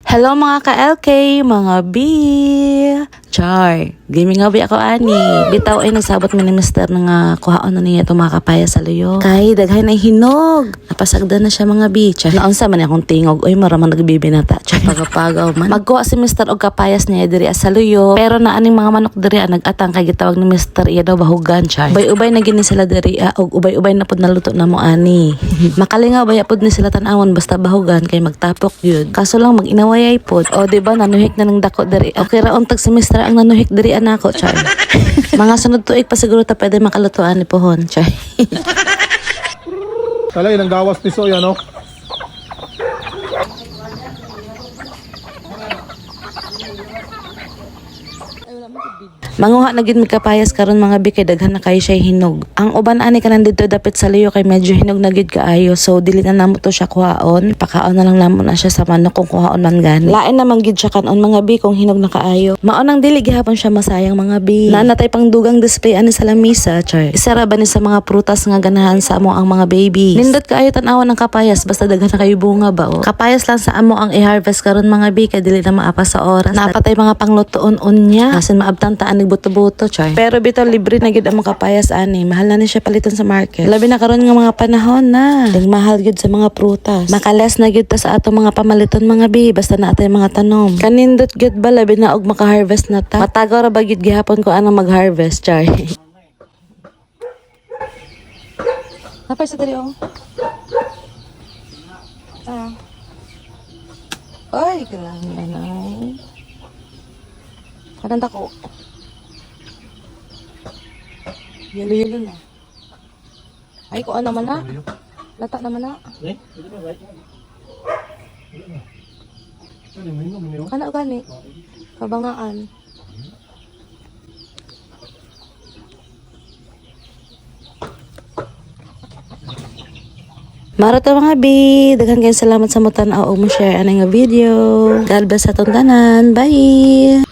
Hello mga ka-LK, mga B! Char, gaming nga ba ako ani? Bitaw ay nagsabot mi ni Mr. nga kuhaon na niya itong mga kapaya sa luyo. Kay daghay na hinog. Napasagda na siya mga B. Char, naunsa man akong tingog. Uy, maramang nagbibinata. Char, pagapagaw man. Magkuha si Mr. og kapayas niya diri sa luyo. Pero na aning mga manok diri nag-atang kay gitawag ni Mr. iya daw bahugan. Char, ubay-ubay na gini sila diri og ubay-ubay na pud naluto na mo ani. Makalingaw baya pud ni sila tan-awon basta bahugan kay magtapok yun. Kaso lang mag-inawayay pod. O diba nanuhik na ng dako diri. Okay ra untag si Mr. ang nanuhik diri anako, Char. Mga sunod tuig pa siguro ta pwede makalutuan ni pohon, Char. Talay ng gawas ni Soy, ano? Manguha na gid mi kapayas karon mga bi kay daghan na kayo siya hinog. Ang uban ani kanan dito dapit sa liyo kay medyo hinog na gid kaayo. So dili na namo to siya kuhaon. Pakaon na lang namo na siya sa manok kung kuhaon man gani. Lain naman gid siya kanon mga bi kung hinog na kaayo. Mao nang dili gihapon siya masayang mga bi. Nanatay pang dugang display ani sa lamisa, Char. Isara ba ni sa mga prutas nga ganahan sa amo ang mga baby. Nindot kaayo tan-awan ng kapayas basta daghan na kayo bunga ba o. Kapayas lang sa amo ang i-harvest karon mga bi kay dili na maapa sa oras. Napatay mga panglutoon unya. Asin maabtan taan buto-buto, Char. Pero bitaw libre na gid ang mga kapayas ani. Mahal na ni siya paliton sa market. Labi na karon nga mga panahon na. Ding mahal gid sa mga prutas. Makales na gid ta sa ato mga pamaliton mga bi basta na atay mga tanom. Kanindot gid ba labi na og maka-harvest na ta. Matagaw ra ba gid gihapon ko anang mag-harvest, Char. Napay sa diri oh. Ay, grabe na. Kadanta ko. Yelo-yelo na. Ay, kung ano naman na. Lata naman na. Kana o gani? Kabangaan. Marata mga bi, daghan kayo salamat sa mutan o mo share ana nga video. God bless sa tanan. Bye.